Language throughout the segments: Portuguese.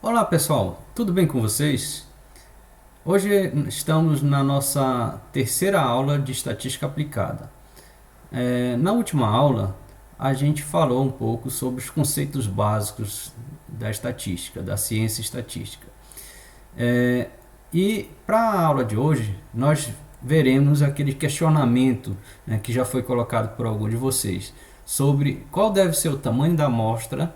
Olá pessoal, tudo bem com vocês? Hoje estamos na nossa terceira aula de estatística aplicada. Na última aula a gente falou um pouco sobre os conceitos básicos da estatística, da ciência estatística. E para a aula de hoje nós veremos aquele questionamento, né, que já foi colocado por algum de vocês sobre qual deve ser o tamanho da amostra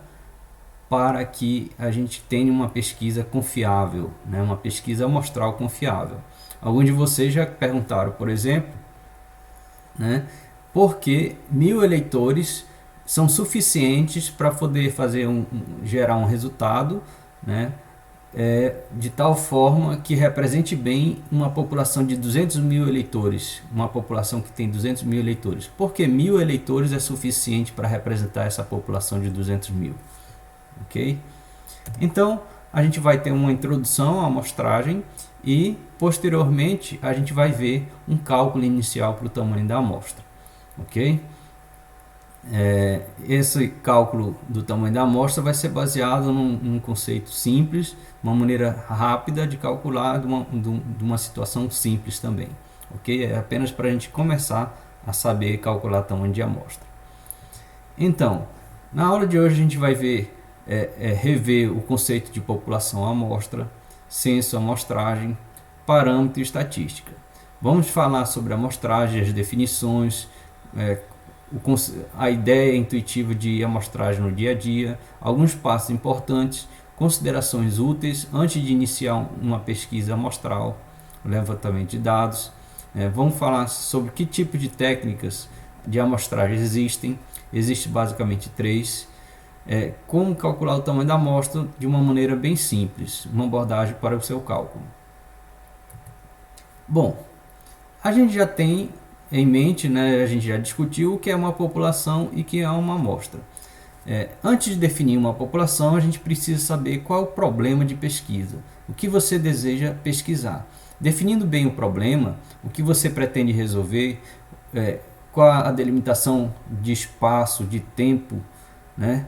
para que a gente tenha uma pesquisa confiável, né? Uma pesquisa amostral confiável. Alguns de vocês já perguntaram, por exemplo, né, por que 1.000 eleitores são suficientes para poder gerar um resultado, né, de tal forma que represente bem uma população de 200.000 eleitores, uma população que tem 200.000 eleitores. Por que 1.000 eleitores é suficiente para representar essa população de 200.000? Ok? Então a gente vai ter uma introdução à amostragem e posteriormente a gente vai ver um cálculo inicial para o tamanho da amostra. Ok? Esse cálculo do tamanho da amostra vai ser baseado num conceito simples, uma maneira rápida de calcular de uma situação simples também. Ok? É apenas para a gente começar a saber calcular o tamanho de amostra. Então, na aula de hoje a gente vai ver rever o conceito de população amostra, censo, amostragem, parâmetro e estatística. Vamos falar sobre a amostragem, as definições, a ideia intuitiva de amostragem no dia a dia, alguns passos importantes, considerações úteis antes de iniciar uma pesquisa amostral, levantamento de dados. Vamos falar sobre que tipo de técnicas de amostragem existem. Existem basicamente três. Como calcular o tamanho da amostra de uma maneira bem simples, uma abordagem para o seu cálculo. Bom, a gente já tem em mente, né, a gente já discutiu o que é uma população e o que é uma amostra. Antes de definir uma população, a gente precisa saber qual é o problema de pesquisa, o que você deseja pesquisar. Definindo bem o problema, o que você pretende resolver, qual a delimitação de espaço, de tempo, né?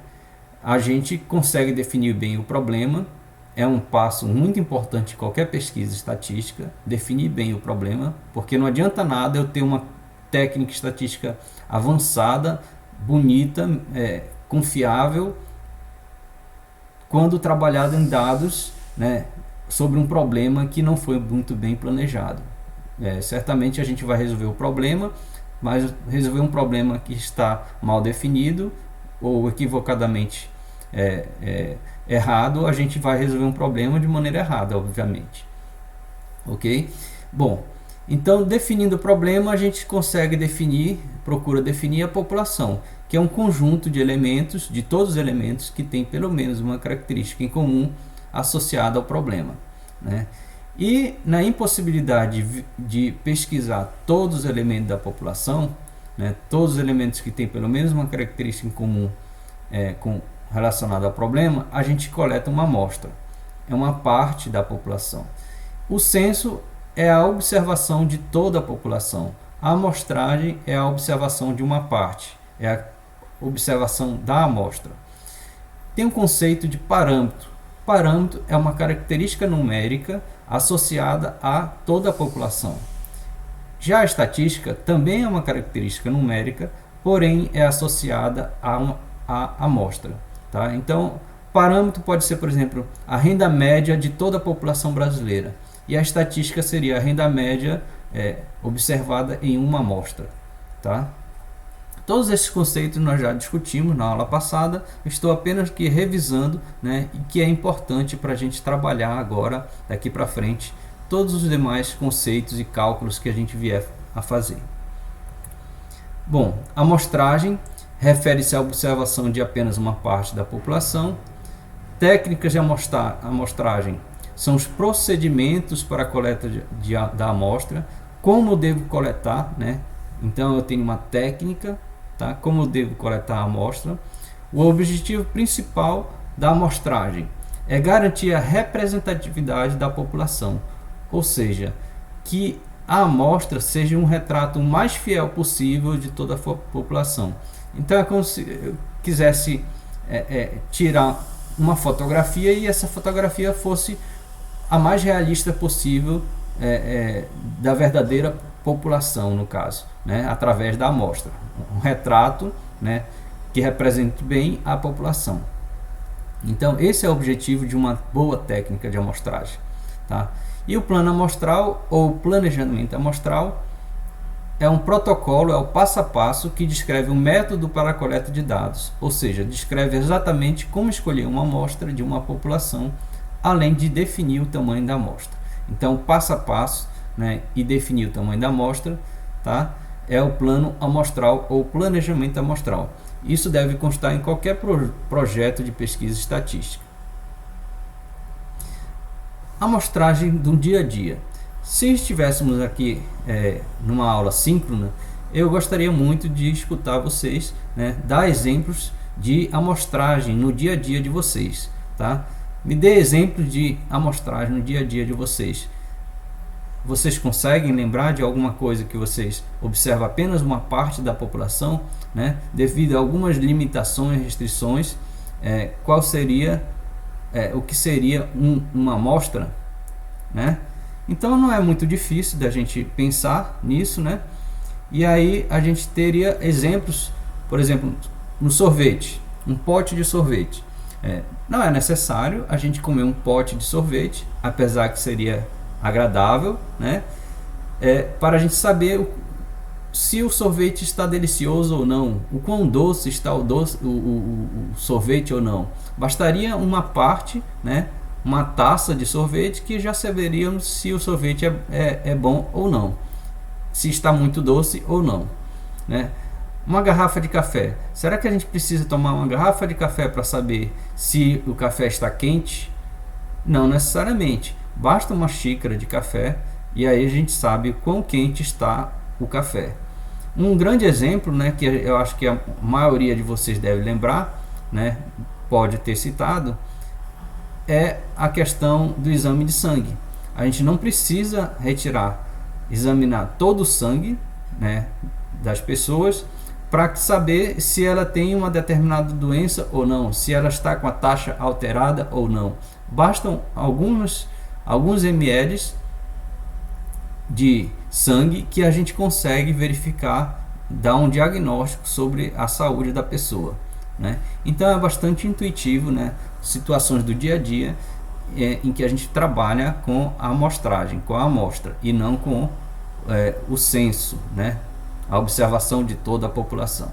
A gente consegue definir bem o problema. É um passo muito importante em qualquer pesquisa estatística, definir bem o problema, porque não adianta nada eu ter uma técnica estatística avançada, bonita, confiável, quando trabalhada em dados, né, sobre um problema que não foi muito bem planejado. Certamente a gente vai resolver o problema, mas resolver um problema que está mal definido ou equivocadamente errado, a gente vai resolver um problema de maneira errada, obviamente. Ok? Bom, então definindo o problema, a gente consegue procura definir a população, que é um conjunto de elementos, de todos os elementos que tem pelo menos uma característica em comum associada ao problema, né? E na impossibilidade de pesquisar todos os elementos da população, né, todos os elementos que têm pelo menos uma característica em comum relacionada ao problema, a gente coleta uma amostra, é uma parte da população. O censo é a observação de toda a população, a amostragem é a observação de uma parte, é a observação da amostra. Tem um conceito de parâmetro. Parâmetro é uma característica numérica associada a toda a população. Já a estatística também é uma característica numérica, porém é associada a amostra. Tá? Então, parâmetro pode ser, por exemplo, a renda média de toda a população brasileira. E a estatística seria a renda média observada em uma amostra. Tá? Todos esses conceitos nós já discutimos na aula passada. Estou apenas aqui revisando, né, e que é importante para a gente trabalhar agora, daqui para frente, todos os demais conceitos e cálculos que a gente vier a fazer. Bom, amostragem refere-se à observação de apenas uma parte da população. Técnicas de amostragem são os procedimentos para a coleta da amostra, como eu devo coletar, né? Então eu tenho uma técnica, tá? Como eu devo coletar a amostra. O objetivo principal da amostragem é garantir a representatividade da população, ou seja, que a amostra seja um retrato o mais fiel possível de toda a população. Então é como se eu quisesse tirar uma fotografia e essa fotografia fosse a mais realista possível da verdadeira população, no caso, né, através da amostra. Um retrato, né, que represente bem a população. Então, esse é o objetivo de uma boa técnica de amostragem. Tá? E o plano amostral ou planejamento amostral é um protocolo, é o passo a passo que descreve um método para a coleta de dados, ou seja, descreve exatamente como escolher uma amostra de uma população, além de definir o tamanho da amostra. Então, passo a passo, né, e definir o tamanho da amostra, tá, é o plano amostral ou planejamento amostral. Isso deve constar em qualquer projeto de pesquisa estatística. Amostragem do dia a dia. Se estivéssemos aqui numa aula síncrona, eu gostaria muito de escutar vocês, né, dar exemplos de amostragem no dia a dia de vocês. Tá? Me dê exemplos de amostragem no dia a dia de vocês. Vocês conseguem lembrar de alguma coisa que vocês observam apenas uma parte da população, né, devido a algumas limitações, restrições? Qual seria o que seria uma amostra, né? Então não é muito difícil da gente pensar nisso, né? E aí a gente teria exemplos, por exemplo, no sorvete, um pote de sorvete. Não é necessário a gente comer um pote de sorvete, apesar que seria agradável, né? Para a gente saber se o sorvete está delicioso ou não, o quão doce está o sorvete ou não. Bastaria uma parte, né, uma taça de sorvete, que já saberíamos se o sorvete é bom ou não, se está muito doce ou não, né? Uma garrafa de café. Será que a gente precisa tomar uma garrafa de café para saber se o café está quente? Não necessariamente. Basta uma xícara de café e aí a gente sabe quão quente está o café. Um grande exemplo, né, que eu acho que a maioria de vocês deve lembrar, né, pode ter citado, é a questão do exame de sangue. A gente não precisa examinar todo o sangue, né, das pessoas para saber se ela tem uma determinada doença ou não, se ela está com a taxa alterada ou não. Bastam alguns ml de sangue que a gente consegue verificar, dar um diagnóstico sobre a saúde da pessoa, né? Então é bastante intuitivo, né? Situações do dia a dia em que a gente trabalha com a amostragem, com a amostra e não com o censo, né? A observação de toda a população.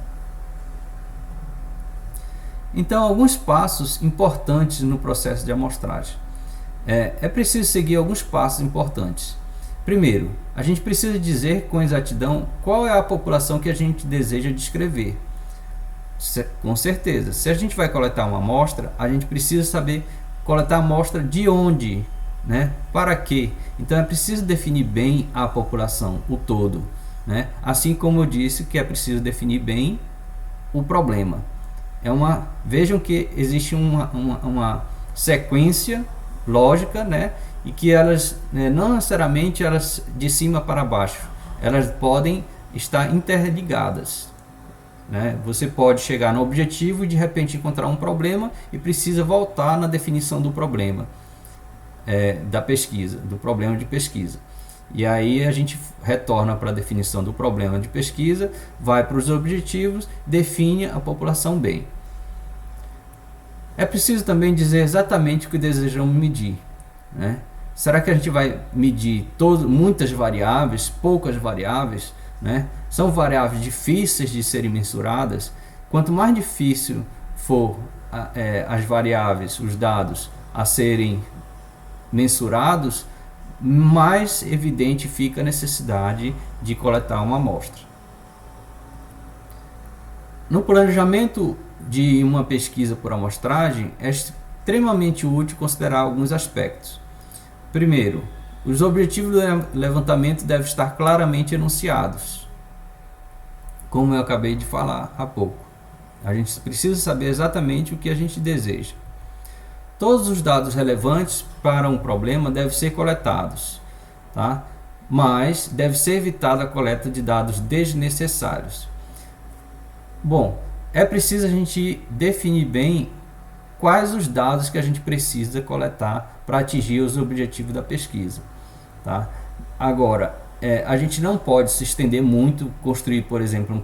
Então, alguns passos importantes no processo de amostragem. É preciso seguir alguns passos importantes. Primeiro, a gente precisa dizer com exatidão qual é a população que a gente deseja descrever. Com certeza, se a gente vai coletar uma amostra, a gente precisa saber coletar a amostra de onde, né? Para quê? Então é preciso definir bem a população, o todo, né? Assim como eu disse que é preciso definir bem o problema. Vejam que existe uma sequência lógica, né? E que elas, não necessariamente elas de cima para baixo, elas podem estar interligadas, né? Você pode chegar no objetivo e de repente encontrar um problema e precisa voltar na definição do problema da pesquisa, do problema de pesquisa. E aí a gente retorna para a definição do problema de pesquisa, vai para os objetivos, define a população bem. É preciso também dizer exatamente o que desejamos medir, né? Será que a gente vai medir muitas variáveis, poucas variáveis, né? São variáveis difíceis de serem mensuradas. Quanto mais difícil for as variáveis, os dados a serem mensurados, mais evidente fica a necessidade de coletar uma amostra. No planejamento de uma pesquisa por amostragem, é extremamente útil considerar alguns aspectos. Primeiro, os objetivos do levantamento devem estar claramente enunciados, como eu acabei de falar há pouco. A gente precisa saber exatamente o que a gente deseja. Todos os dados relevantes para um problema devem ser coletados, tá? Mas deve ser evitada a coleta de dados desnecessários. Bom, é preciso a gente definir bem quais os dados que a gente precisa coletar para atingir os objetivos da pesquisa. Tá? Agora, a gente não pode se estender muito, construir, por exemplo, um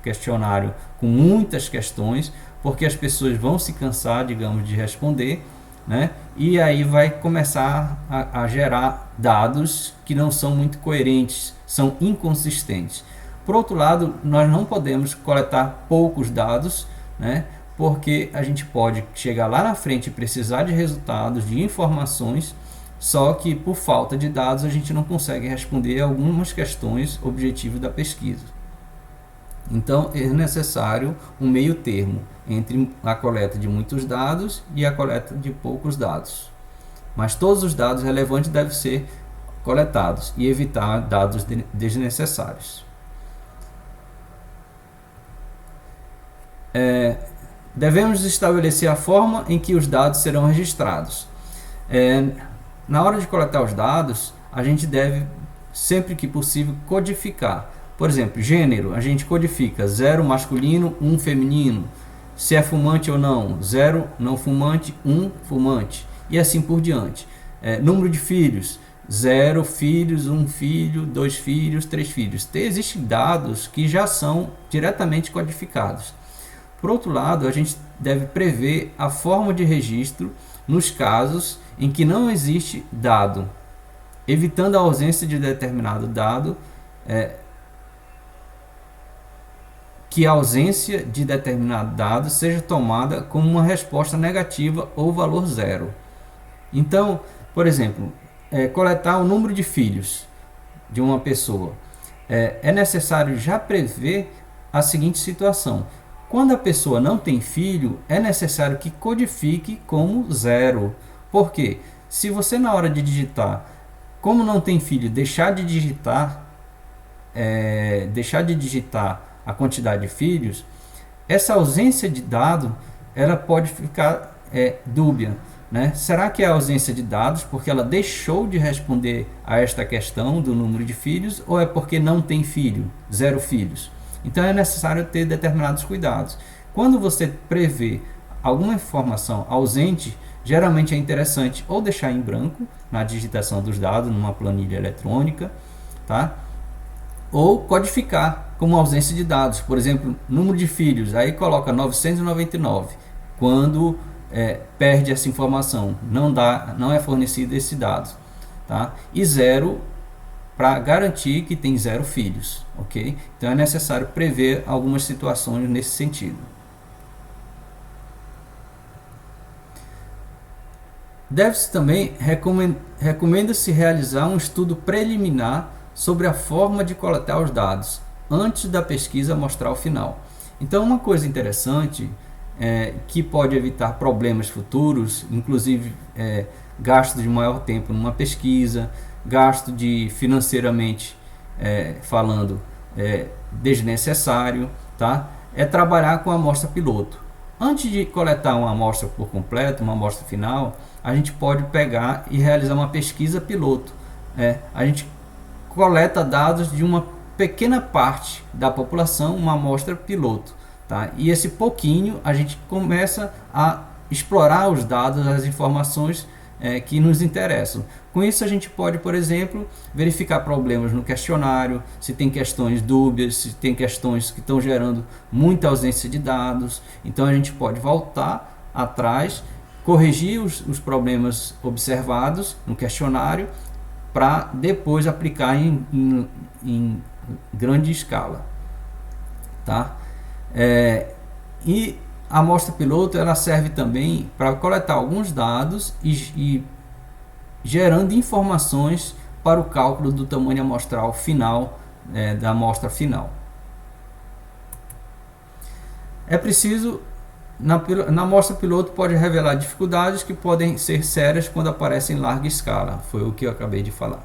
questionário com muitas questões, porque as pessoas vão se cansar, digamos, de responder, né? E aí vai começar a gerar dados que não são muito coerentes, são inconsistentes. Por outro lado, nós não podemos coletar poucos dados, né? Porque a gente pode chegar lá na frente e precisar de resultados, de informações, só que por falta de dados a gente não consegue responder algumas questões objetivas da pesquisa. Então é necessário um meio termo entre a coleta de muitos dados e a coleta de poucos dados. Mas todos os dados relevantes devem ser coletados e evitar dados desnecessários. Devemos estabelecer a forma em que os dados serão registrados. Na hora de coletar os dados, a gente deve, sempre que possível, codificar. Por exemplo, gênero, a gente codifica 0 masculino, 1 feminino. Se é fumante ou não, 0 não fumante, 1 fumante. E assim por diante. Número de filhos, 0 filhos, 1 filho, 2 filhos, 3 filhos. Existem dados que já são diretamente codificados. Por outro lado, a gente deve prever a forma de registro nos casos em que não existe dado, evitando a ausência de determinado dado, que a ausência de determinado dado seja tomada como uma resposta negativa ou valor zero. Então, por exemplo, coletar o número de filhos de uma pessoa. É necessário já prever a seguinte situação. Quando a pessoa não tem filho, é necessário que codifique como 0. Por quê? Se você na hora de digitar, como não tem filho, deixar de digitar a quantidade de filhos, essa ausência de dado, ela pode ficar dúbia, né? Será que é a ausência de dados porque ela deixou de responder a esta questão do número de filhos, ou é porque não tem filho, 0 filhos? Então é necessário ter determinados cuidados. Quando você prevê alguma informação ausente, geralmente é interessante ou deixar em branco na digitação dos dados numa planilha eletrônica, tá? Ou codificar como ausência de dados. Por exemplo, número de filhos, aí coloca 999. Quando perde essa informação, não é fornecido esse dado, tá? E 0 para garantir que tem 0 filhos, ok? Então é necessário prever algumas situações nesse sentido. Deve-se também, recomenda-se realizar um estudo preliminar sobre a forma de coletar os dados, antes da pesquisa amostral final. Então uma coisa interessante, que pode evitar problemas futuros, inclusive gasto de maior tempo numa pesquisa, gasto de financeiramente falando desnecessário, tá? É trabalhar com a amostra piloto. Antes de coletar uma amostra por completo, uma amostra final, a gente pode pegar e realizar uma pesquisa piloto. A gente coleta dados de uma pequena parte da população, uma amostra piloto, tá? E esse pouquinho a gente começa a explorar os dados, as informações que nos interessam. Com isso a gente pode, por exemplo, verificar problemas no questionário, se tem questões dúbias, se tem questões que estão gerando muita ausência de dados. Então a gente pode voltar atrás, corrigir os problemas observados no questionário para depois aplicar em grande escala, tá? E a amostra piloto ela serve também para coletar alguns dados e gerando informações para o cálculo do tamanho amostral final, da amostra final. É preciso, na amostra piloto pode revelar dificuldades que podem ser sérias quando aparecem em larga escala, foi o que eu acabei de falar.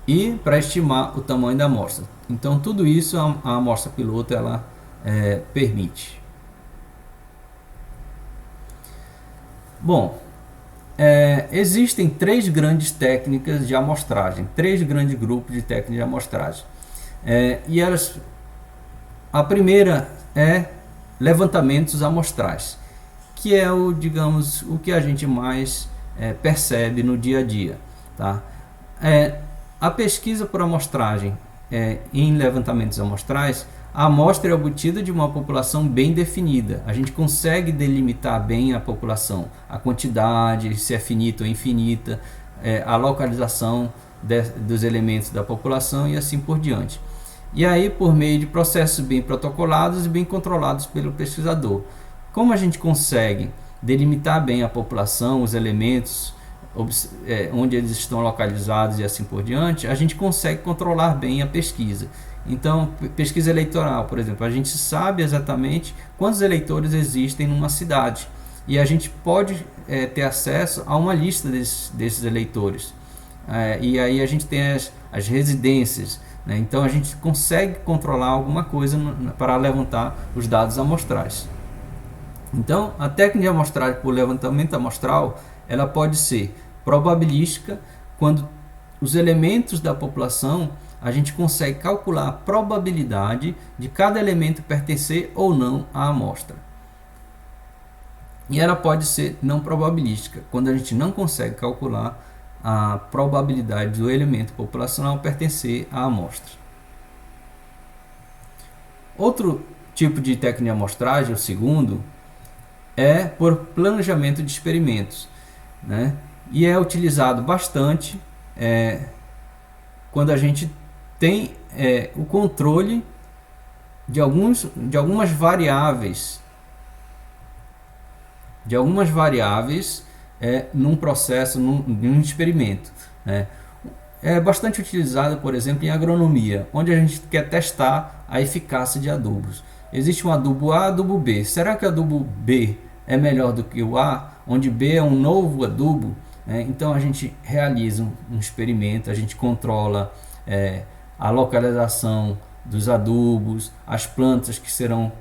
E para estimar o tamanho da amostra. Então tudo isso a amostra piloto ela permite. Bom, existem 3 grandes técnicas de amostragem, 3 grandes grupos de técnicas de amostragem. E a primeira é levantamentos amostrais, que é o, digamos, o que a gente mais percebe no dia a dia, tá? A pesquisa por amostragem em levantamentos amostrais, a amostra é obtida de uma população bem definida. A gente consegue delimitar bem a população, a quantidade, se é finita ou infinita, a localização dos elementos da população e assim por diante. E aí, por meio de processos bem protocolados e bem controlados pelo pesquisador. Como a gente consegue delimitar bem a população, os elementos, onde eles estão localizados e assim por diante, a gente consegue controlar bem a pesquisa. Então, pesquisa eleitoral, por exemplo, a gente sabe exatamente quantos eleitores existem numa cidade e a gente pode ter acesso a uma lista desses eleitores. E aí a gente tem as residências, né? Então a gente consegue controlar alguma coisa para levantar os dados amostrais. Então, a técnica de amostragem por levantamento amostral, ela pode ser probabilística, quando os elementos da população, a gente consegue calcular a probabilidade de cada elemento pertencer ou não à amostra. E ela pode ser não probabilística, quando a gente não consegue calcular a probabilidade do elemento populacional pertencer à amostra. Outro tipo de técnica de amostragem, o segundo, é por planejamento de experimentos, né? E é utilizado bastante quando a gente tem o controle de algumas variáveis num processo, num experimento, né? É bastante utilizado, por exemplo, em agronomia, onde a gente quer testar a eficácia de adubos. Existe um adubo A, adubo B. Será que o adubo B é melhor do que o A, onde B é um novo adubo? Então a gente realiza um experimento, a gente controla a localização dos adubos, as plantas que serão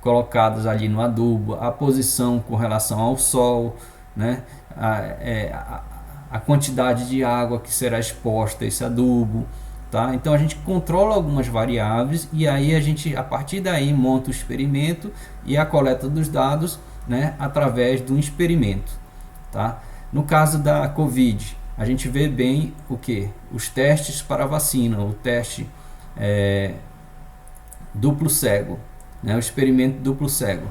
colocadas ali no adubo, a posição com relação ao sol, né? A quantidade de água que será exposta a esse adubo, tá? Então a gente controla algumas variáveis e aí a partir daí monta o experimento e a coleta dos dados, né, através de um experimento, tá? No caso da Covid, a gente vê bem o que? Os testes para a vacina, o teste duplo cego, né, o experimento duplo cego,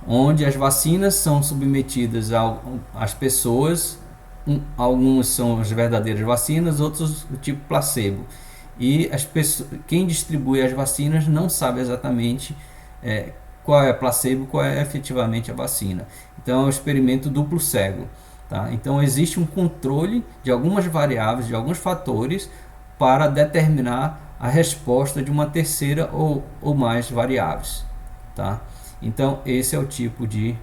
onde as vacinas são submetidas às pessoas, algumas são as verdadeiras vacinas, outros o tipo placebo, e quem distribui as vacinas não sabe exatamente qual é placebo, qual é efetivamente a vacina. Então é um experimento duplo cego, tá? Então existe um controle de algumas variáveis, de alguns fatores para determinar a resposta de uma terceira ou mais variáveis, tá? Então esse é o tipo de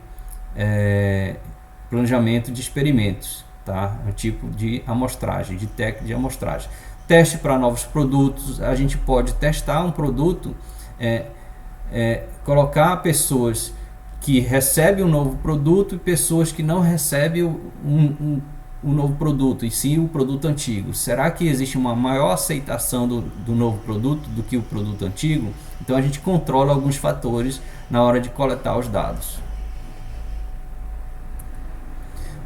planejamento de experimentos, tá? O tipo de amostragem, de técnica de amostragem. Teste para novos produtos, a gente pode testar um produto, colocar pessoas que recebem um novo produto e pessoas que não recebem um novo produto, e sim o produto antigo. Será que existe uma maior aceitação do novo produto do que o produto antigo? Então a gente controla alguns fatores na hora de coletar os dados.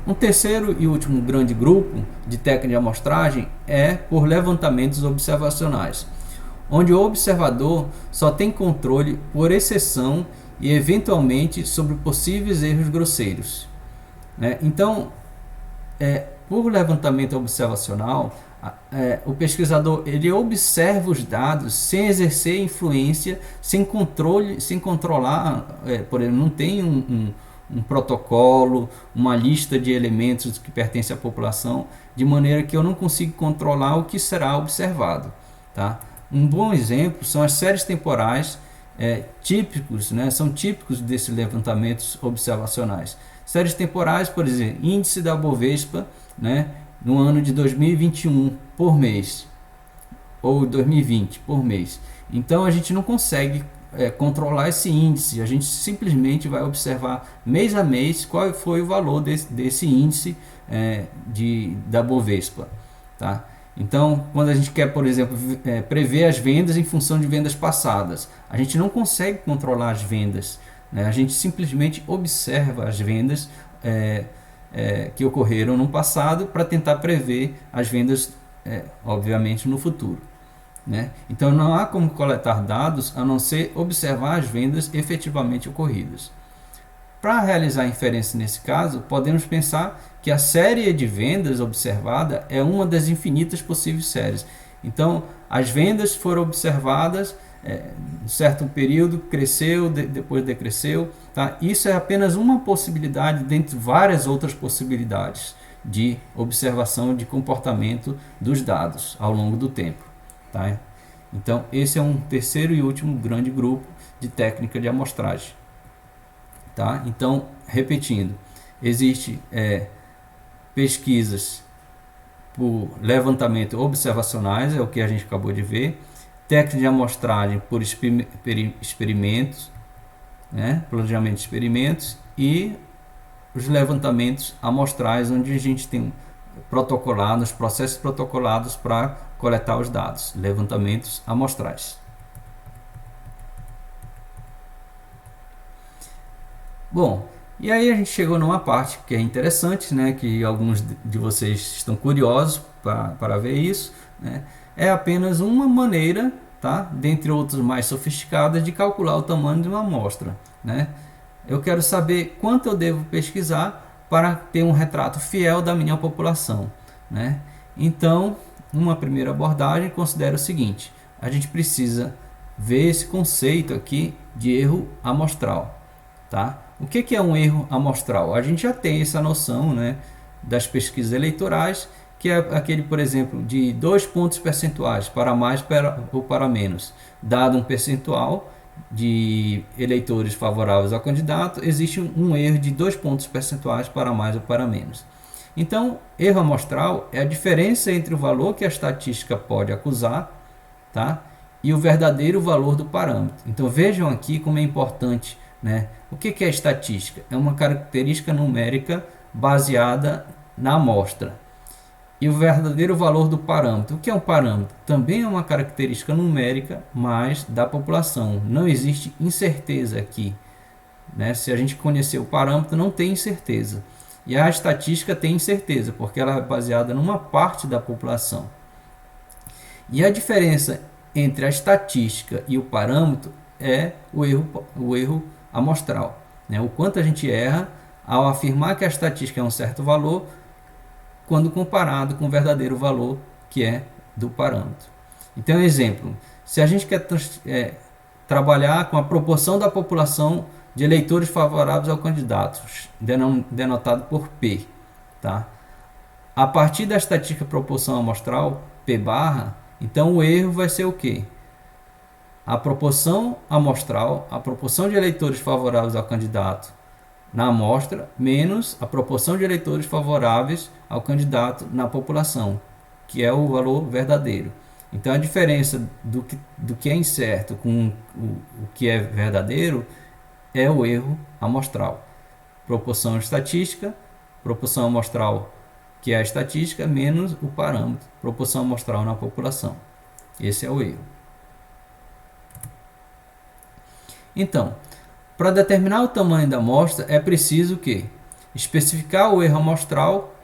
Um terceiro e último grande grupo de técnica de amostragem é por levantamentos observacionais, onde o observador só tem controle por exceção e eventualmente sobre possíveis erros grosseiros, né? Então, por levantamento observacional, o pesquisador ele observa os dados sem exercer influência, sem controle, sem controlar, por exemplo, não tem um protocolo, uma lista de elementos que pertencem à população, de maneira que eu não consigo controlar o que será observado, tá? Um bom exemplo são as séries temporais típicos, né? São típicos desses levantamentos observacionais. Séries temporais, por exemplo, índice da Bovespa, né, no ano de 2021 por mês, ou 2020 por mês. Então a gente não consegue controlar esse índice, a gente simplesmente vai observar mês a mês qual foi o valor desse índice da Bovespa, tá? Então, quando a gente quer, por exemplo, prever as vendas em função de vendas passadas, a gente não consegue controlar as vendas né? A gente simplesmente observa as vendas que ocorreram no passado para tentar prever as vendas, obviamente, no futuro, né? Então não há como coletar dados a não ser observar as vendas efetivamente ocorridas. Para realizar a inferência nesse caso, podemos pensar que a série de vendas observada é uma das infinitas possíveis séries. Então, as vendas foram observadas, em certo período cresceu, depois decresceu. Tá? Isso é apenas uma possibilidade dentre várias outras possibilidades de observação de comportamento dos dados ao longo do tempo. Tá? Então, esse é um terceiro e último grande grupo de técnica de amostragem. Tá? Então, repetindo, existe pesquisas por levantamento observacionais, é o que a gente acabou de ver, técnica de amostragem por experimentos, né? Planejamento de experimentos, e os levantamentos amostrais, onde a gente tem protocolados, processos protocolados para coletar os dados, levantamentos amostrais. Bom, e aí a gente chegou numa parte que é interessante, né, que alguns de vocês estão curiosos para ver isso, né? É apenas uma maneira, tá, dentre outras mais sofisticadas, de calcular o tamanho de uma amostra, né? Eu quero saber quanto eu devo pesquisar para ter um retrato fiel da minha população, né? Então, uma primeira abordagem considera o seguinte: a gente precisa ver esse conceito aqui de erro amostral, tá? O que é um erro amostral? A gente já tem essa noção, né, das pesquisas eleitorais, que é aquele, por exemplo, de 2 pontos percentuais para mais ou para menos. Dado um percentual de eleitores favoráveis ao candidato, existe um erro de 2 pontos percentuais para mais ou para menos. Então, erro amostral é a diferença entre o valor que a estatística pode acusar, tá, e o verdadeiro valor do parâmetro. Então, vejam aqui como é importante, né? O que é estatística? É uma característica numérica baseada na amostra. E o verdadeiro valor do parâmetro. O que é um parâmetro? Também é uma característica numérica, mas da população. Não existe incerteza aqui, né? Se a gente conhecer o parâmetro, não tem incerteza. E a estatística tem incerteza, porque ela é baseada numa parte da população. E a diferença entre a estatística e o parâmetro é o erro amostral, né? O quanto a gente erra ao afirmar que a estatística é um certo valor, quando comparado com o verdadeiro valor que é do parâmetro. Então, exemplo, se a gente quer trabalhar com a proporção da população de eleitores favoráveis ao candidato, denotado por P, tá? A partir da estatística proporção amostral, P barra, então o erro vai ser o quê? A proporção amostral, a proporção de eleitores favoráveis ao candidato na amostra, menos a proporção de eleitores favoráveis ao candidato na população, que é o valor verdadeiro. Então, a diferença do que é incerto com o que é verdadeiro é o erro amostral. Proporção estatística, proporção amostral, que é a estatística, menos o parâmetro, proporção amostral na população. Esse é o erro. Então, para determinar o tamanho da amostra, é preciso que especificar o erro amostral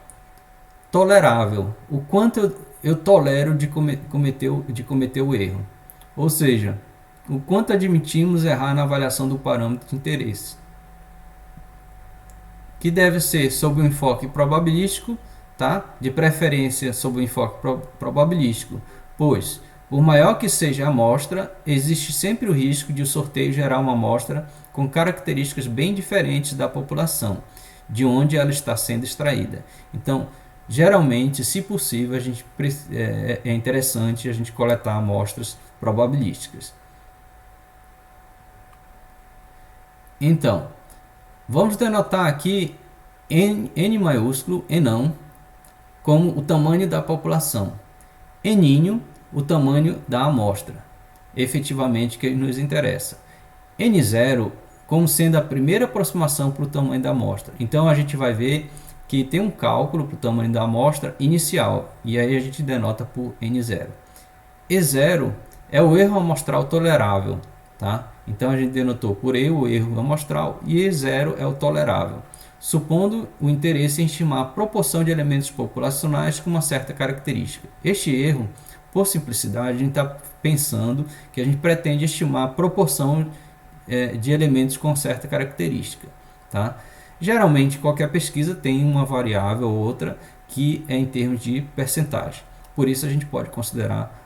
tolerável, o quanto eu tolero de cometer o erro. Ou seja, o quanto admitimos errar na avaliação do parâmetro de interesse, que deve ser sob o enfoque probabilístico, tá? De preferência sob o enfoque probabilístico, pois por maior que seja a amostra, existe sempre o risco de o sorteio gerar uma amostra com características bem diferentes da população, de onde ela está sendo extraída. Então, geralmente, se possível, é interessante a gente coletar amostras probabilísticas. Então, vamos denotar aqui N maiúsculo, N, como o tamanho da população. N, o tamanho da amostra, efetivamente que nos interessa. N0 como sendo a primeira aproximação para o tamanho da amostra. Então a gente vai ver que tem um cálculo para o tamanho da amostra inicial, e aí a gente denota por N0. E0 é o erro amostral tolerável, tá? Então a gente denotou por E o erro amostral e E0 é o tolerável, supondo o interesse em estimar a proporção de elementos populacionais com uma certa característica. Este erro, por simplicidade, a gente está pensando que a gente pretende estimar a proporção de elementos com certa característica. Tá? Geralmente, qualquer pesquisa tem uma variável ou outra que é em termos de percentagem. Por isso, a gente pode considerar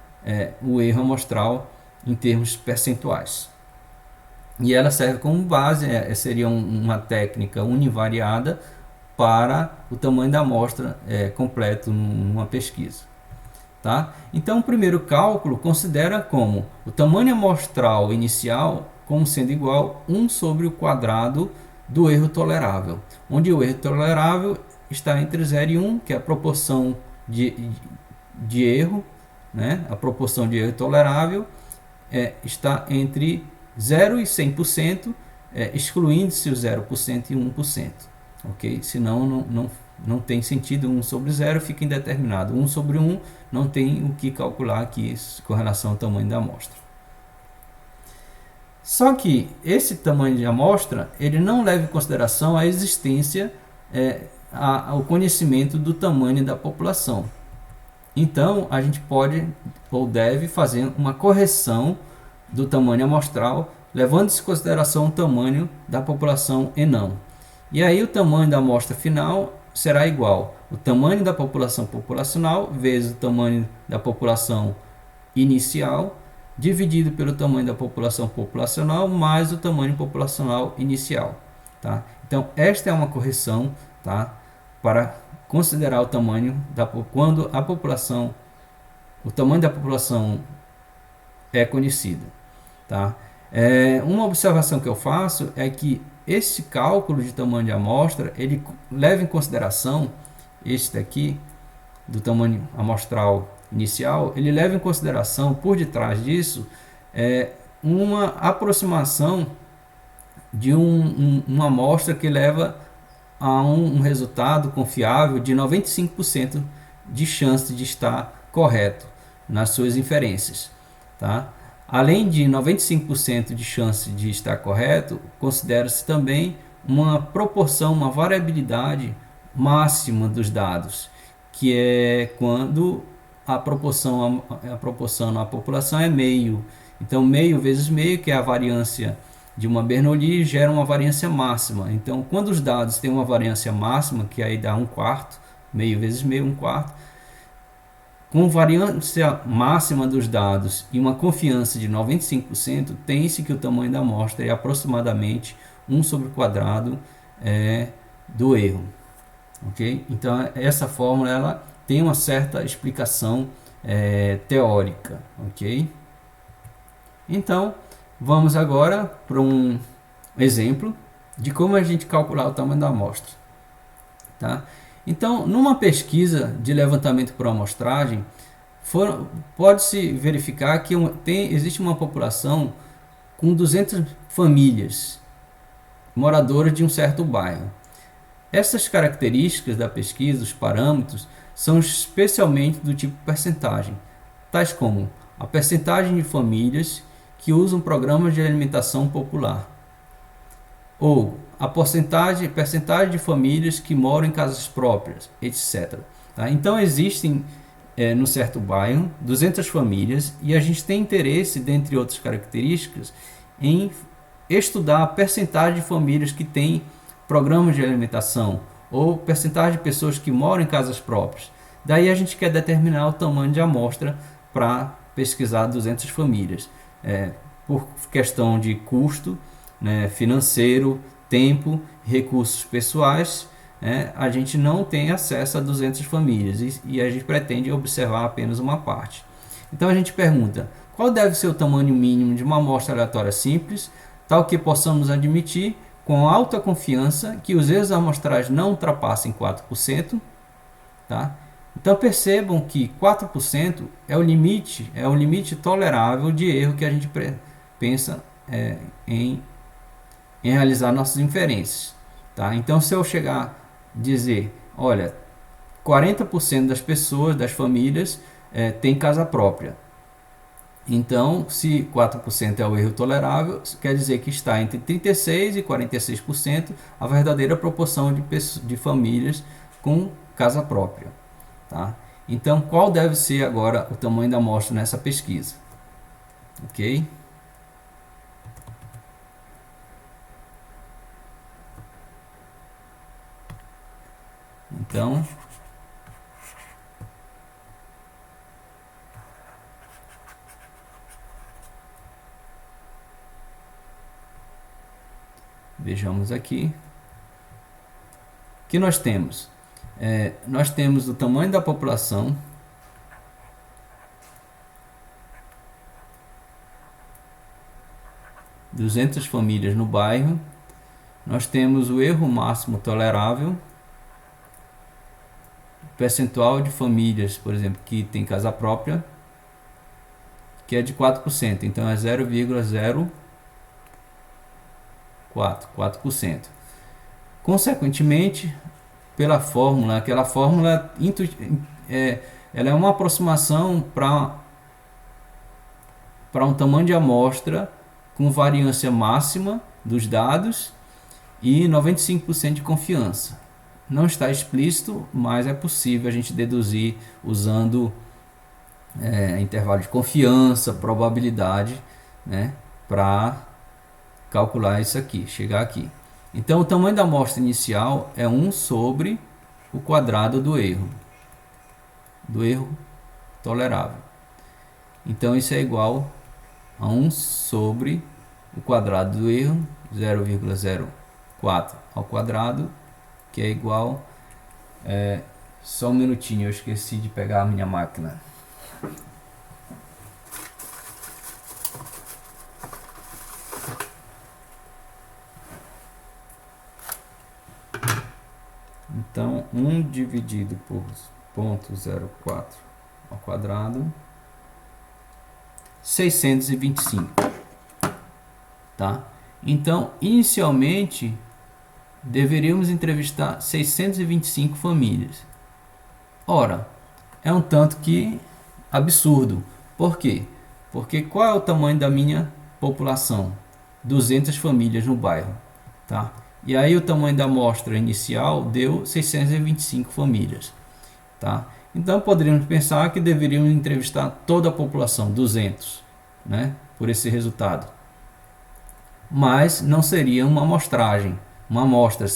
o erro amostral em termos percentuais. E ela serve como base, seria uma técnica univariada para o tamanho da amostra completo numa pesquisa. Tá? Então, o primeiro cálculo considera como o tamanho amostral inicial como sendo igual a 1 sobre o quadrado do erro tolerável, onde o erro tolerável está entre 0 e 1, que é a proporção de erro, né? A proporção de erro tolerável está entre 0 e 100%, excluindo-se o 0% e 1%. Ok? Senão não tem sentido. 1 sobre 0 fica indeterminado. 1 sobre 1 não tem o que calcular aqui com relação ao tamanho da amostra. Só que esse tamanho de amostra ele não leva em consideração a existência, o conhecimento do tamanho da população. Então a gente pode ou deve fazer uma correção do tamanho amostral, levando-se em consideração o tamanho da população e não. E aí o tamanho da amostra final será igual o tamanho da população populacional vezes o tamanho da população inicial, dividido pelo tamanho da população populacional mais o tamanho populacional inicial. Tá? Então esta é uma correção, tá? Para considerar o tamanho quando o tamanho da população é conhecido. Tá? Uma observação que eu faço é que esse cálculo de tamanho de amostra ele leva em consideração este daqui do tamanho amostral inicial, ele leva em consideração por detrás disso uma aproximação de uma amostra que leva a um resultado confiável de 95% de chance de estar correto nas suas inferências. Tá? Além de 95% de chance de estar correto, considera-se também uma proporção, uma variabilidade máxima dos dados, que é quando a proporção na população é meio. Então, meio vezes meio, que é a variância de uma Bernoulli, gera uma variância máxima. Então, quando os dados têm uma variância máxima, que aí dá 1/4, meio vezes meio, 1/4, com variância máxima dos dados e uma confiança de 95%, tem-se que o tamanho da amostra é aproximadamente 1 sobre o quadrado do erro. Okay? Então, essa fórmula ela tem uma certa explicação teórica. Okay? Então, vamos agora para um exemplo de como a gente calcular o tamanho da amostra. Tá? Então, numa pesquisa de levantamento por amostragem, pode-se verificar que existe uma população com 200 famílias moradoras de um certo bairro. Essas características da pesquisa, os parâmetros, são especialmente do tipo percentagem, tais como a percentagem de famílias que usam programas de alimentação popular, ou a percentagem de famílias que moram em casas próprias, etc. Tá? Então existem, no certo bairro, 200 famílias e a gente tem interesse, dentre outras características, em estudar a percentagem de famílias que têm programas de alimentação ou percentagem de pessoas que moram em casas próprias. Daí a gente quer determinar o tamanho de amostra para pesquisar 200 famílias. Por questão de custo, né, financeiro, tempo, recursos pessoais, a gente não tem acesso a 200 famílias e a gente pretende observar apenas uma parte. Então a gente pergunta, qual deve ser o tamanho mínimo de uma amostra aleatória simples, tal que possamos admitir com alta confiança que os erros amostrais não ultrapassem 4%. Tá? Então percebam que 4% é o limite tolerável de erro que a gente pensa em realizar nossas inferências. Tá? Então se eu chegar a dizer, olha, 40% das pessoas, das famílias, tem casa própria. Então, se 4% é o erro tolerável, quer dizer que está entre 36% e 46% a verdadeira proporção de famílias com casa própria. Tá? Então, qual deve ser agora o tamanho da amostra nessa pesquisa? Ok? Então, vejamos aqui o que nós temos. Nós temos o tamanho da população, (200 famílias no bairro). Nós temos o erro máximo tolerável, percentual de famílias, por exemplo, que tem casa própria, que é de 4%, então é 0,04%. Consequentemente, pela fórmula, aquela fórmula ela é uma aproximação para um tamanho de amostra com variância máxima dos dados e 95% de confiança. Não está explícito, mas é possível a gente deduzir usando intervalo de confiança, probabilidade, né, para calcular isso aqui, chegar aqui. Então, o tamanho da amostra inicial é 1 sobre o quadrado do erro tolerável. Então, isso é igual a 1 sobre o quadrado do erro, 0,04 ao quadrado, que é igual... só um minutinho, eu esqueci de pegar a minha máquina. Então, 1 dividido por 0,04 ao quadrado, 625. Tá? Então, inicialmente, deveríamos entrevistar 625 famílias. Ora, é um tanto que absurdo. Por quê? Porque qual é o tamanho da minha população? 200 famílias no bairro. Tá? E aí o tamanho da amostra inicial deu 625 famílias. Tá? Então poderíamos pensar que deveríamos entrevistar toda a população, 200, né, por esse resultado. Mas não seria uma amostragem. Uma amostra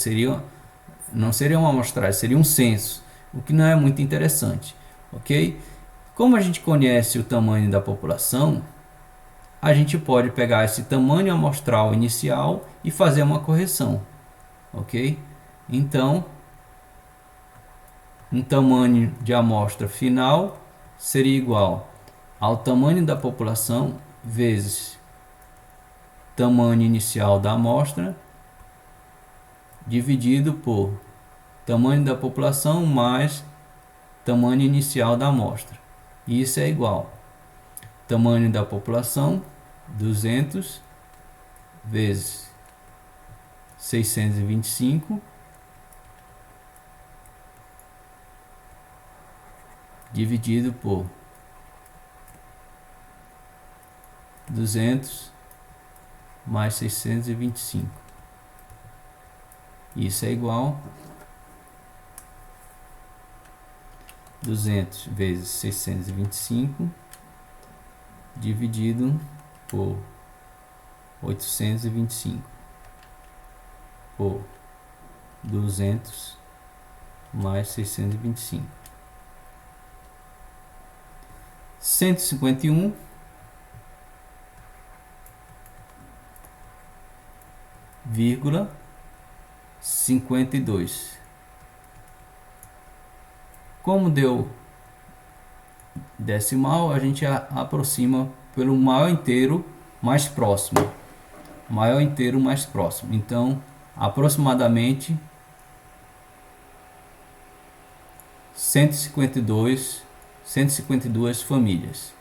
não seria uma amostragem, seria um censo, o que não é muito interessante. Ok? Como a gente conhece o tamanho da população, a gente pode pegar esse tamanho amostral inicial e fazer uma correção. Ok? Então, um tamanho de amostra final seria igual ao tamanho da população vezes tamanho inicial da amostra dividido por tamanho da população mais tamanho inicial da amostra. E isso é igual tamanho da população 200 vezes 625 dividido por 200 mais 625. Isso é igual 200 vezes 625 dividido por 825 por 200 mais 625. 151,52. Como deu decimal, a gente aproxima pelo maior inteiro mais próximo. Maior inteiro mais próximo. Então, aproximadamente 152 famílias.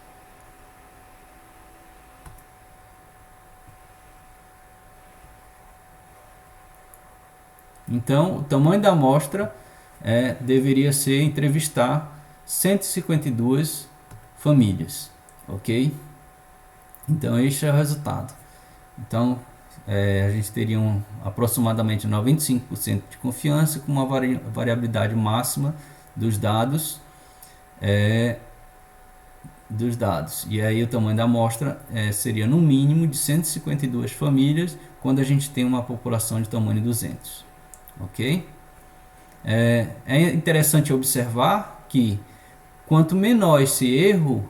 Então, o tamanho da amostra deveria ser entrevistar 152 famílias, ok? Então este é o resultado. Então a gente teria aproximadamente 95% de confiança com uma variabilidade máxima dos dados, e aí o tamanho da amostra seria no mínimo de 152 famílias quando a gente tem uma população de tamanho 200, ok? É interessante observar que quanto menor esse erro,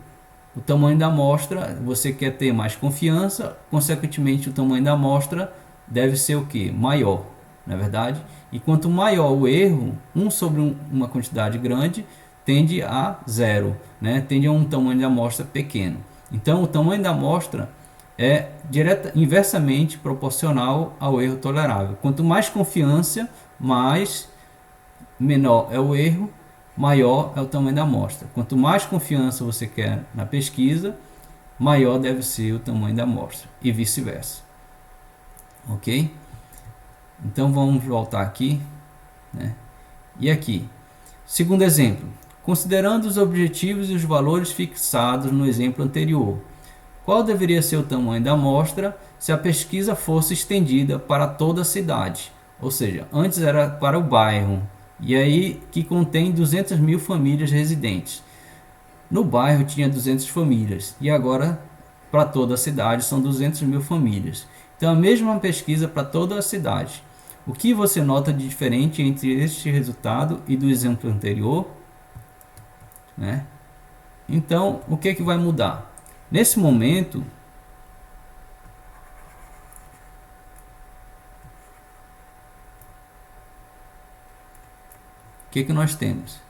o tamanho da amostra, você quer ter mais confiança, consequentemente o tamanho da amostra deve ser o que? Maior, não é verdade? E quanto maior o erro, 1 sobre uma quantidade grande, tende a zero, né? Tende a um tamanho de amostra pequeno. Então o tamanho da amostra é inversamente proporcional ao erro tolerável. Quanto mais confiança, menor é o erro, maior é o tamanho da amostra. Quanto mais confiança você quer na pesquisa, maior deve ser o tamanho da amostra e vice-versa. Ok? Então vamos voltar aqui, né? E aqui, segundo exemplo, considerando os objetivos e os valores fixados no exemplo anterior, qual deveria ser o tamanho da amostra se a pesquisa fosse estendida para toda a cidade? Ou seja, antes era para o bairro, e aí que contém 200 mil famílias residentes. No bairro tinha 200 famílias e agora para toda a cidade são 200 mil famílias. Então a mesma pesquisa para toda a cidade. O que você nota de diferente entre este resultado e do exemplo anterior, né? Então o que vai mudar? Nesse momento, o que nós temos?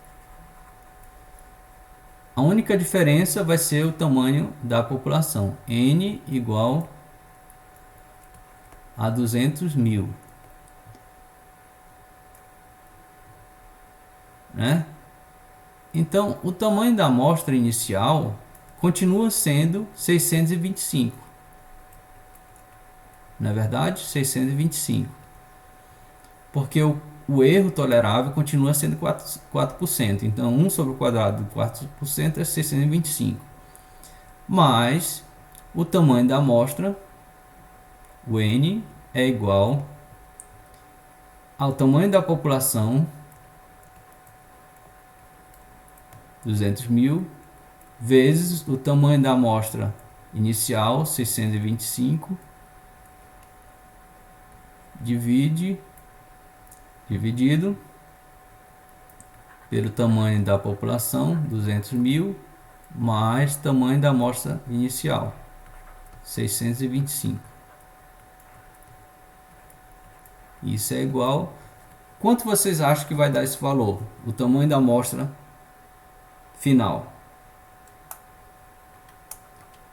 A única diferença vai ser o tamanho da população. N igual a 200 mil. Né? Então, o tamanho da amostra inicial continua sendo 625. Na verdade, 625. Porque o erro tolerável continua sendo 4%. Então, 1 sobre o quadrado de 4% é 625. Mas o tamanho da amostra, o N, é igual ao tamanho da população, 200 mil, vezes o tamanho da amostra inicial, 625, dividido pelo tamanho da população, 200 mil, mais tamanho da amostra inicial, 625. Isso é igual. Quanto vocês acham que vai dar esse valor? O tamanho da amostra final.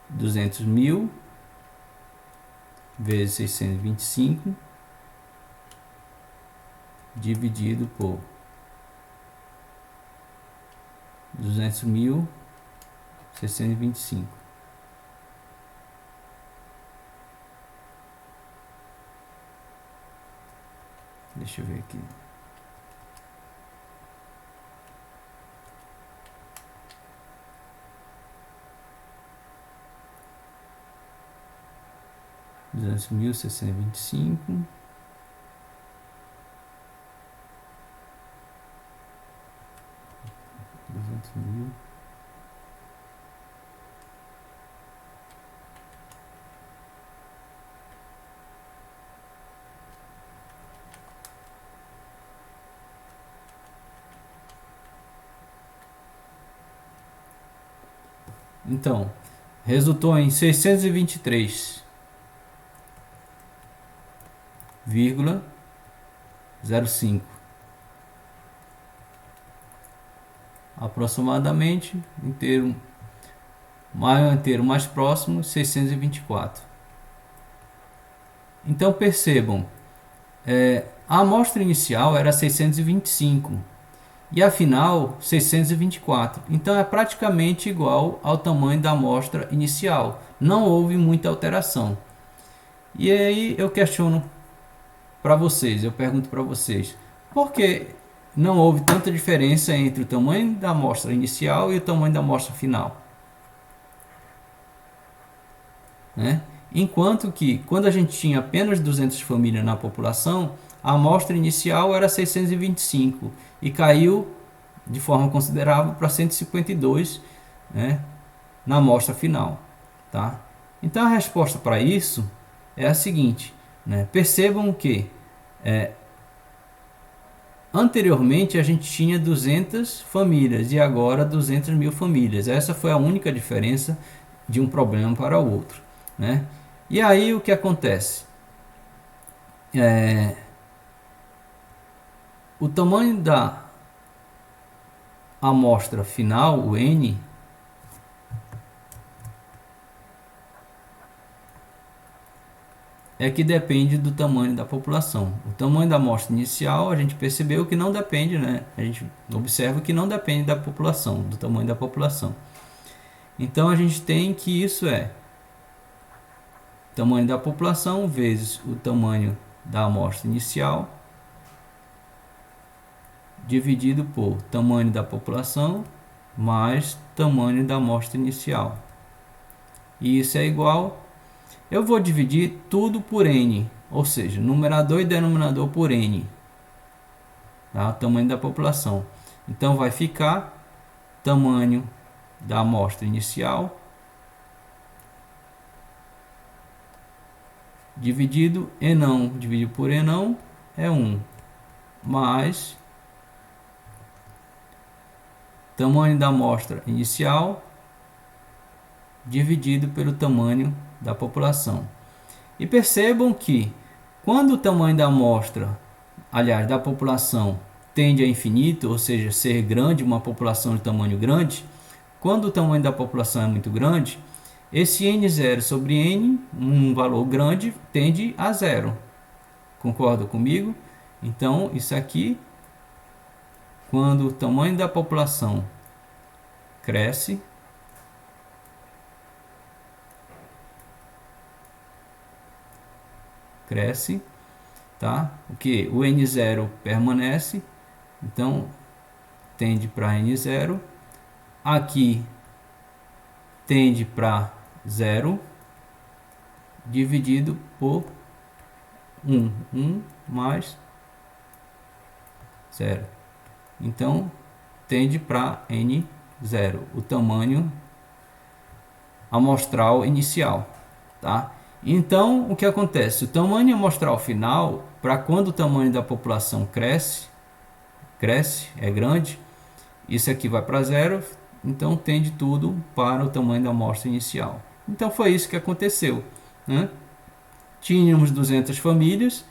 200 mil vezes 625 dividido por 200 mil 625. Deixa eu ver aqui. Duzentos mil 625 200.000 Então, resultou em 623,05. Aproximadamente, inteiro mais próximo, 624. Então percebam, a amostra inicial era 625 e a final 624. Então é praticamente igual ao tamanho da amostra inicial. Não houve muita alteração. E aí eu questiono para vocês, eu pergunto para vocês, por que não houve tanta diferença entre o tamanho da amostra inicial e o tamanho da amostra final? né? Enquanto que quando a gente tinha apenas 200 famílias na população, a amostra inicial era 625 e caiu de forma considerável para 152, né, na amostra final, tá? Então a resposta para isso é a seguinte, né? Percebam que anteriormente a gente tinha 200 famílias e agora 200 mil famílias. Essa foi a única diferença de um problema para o outro, né? E aí o que acontece? O tamanho da amostra final, o N, é que depende do tamanho da população. O tamanho da amostra inicial a gente percebeu que não depende, né? A gente observa que não depende da população, do tamanho da população. Então a gente tem que isso é tamanho da população vezes o tamanho da amostra inicial dividido por tamanho da população mais tamanho da amostra inicial. E isso é igual, eu vou dividir tudo por n, ou seja, numerador e denominador por n, tá? O tamanho da população. Então vai ficar tamanho da amostra inicial dividido enão, dividido por enão é 1, mais tamanho da amostra inicial dividido pelo tamanho da população. E percebam que quando o tamanho da amostra, aliás, da população tende a infinito, ou seja, ser grande, uma população de tamanho grande, quando o tamanho da população é muito grande, esse n0 sobre n, um valor grande, tende a zero. Concorda comigo? Então, isso aqui, quando o tamanho da população cresce, tá? O que? O n0 permanece, então tende para n0. Aqui tende para 0 dividido por 1 mais 0. Então tende para n0, o tamanho amostral inicial, tá? Então o que acontece? O tamanho amostral final, para quando o tamanho da população cresce, é grande, isso aqui vai para 0, então tende tudo para o tamanho da amostra inicial. Então foi isso que aconteceu, né? Tínhamos 200 famílias,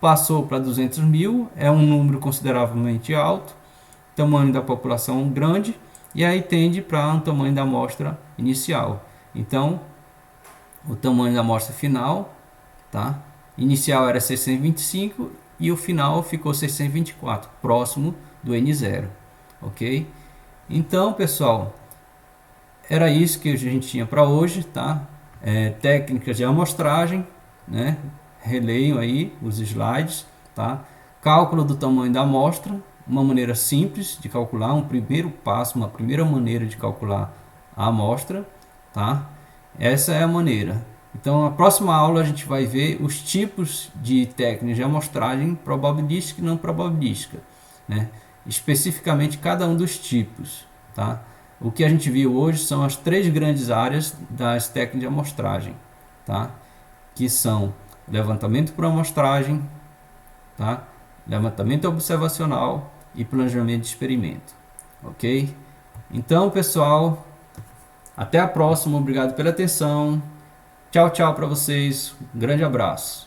passou para 200 mil, é um número consideravelmente alto, tamanho da população grande, e aí tende para um tamanho da amostra inicial. Então o tamanho da amostra final, tá? Inicial era 625 e o final ficou 624, próximo do n0, ok? Então, pessoal, era isso que a gente tinha para hoje, tá? Técnicas de amostragem, né? Releiam aí os slides, tá? Cálculo do tamanho da amostra, uma maneira simples de calcular, um primeiro passo, uma primeira maneira de calcular a amostra, tá? Essa é a maneira. Então, na próxima aula a gente vai ver os tipos de técnicas de amostragem probabilística e não probabilística, né? Especificamente cada um dos tipos, tá? O que a gente viu hoje são as 3 grandes áreas das técnicas de amostragem, tá? Que são levantamento por amostragem, tá? Levantamento observacional e planejamento de experimento, ok? Então, pessoal, até a próxima, obrigado pela atenção, tchau, tchau para vocês, um grande abraço.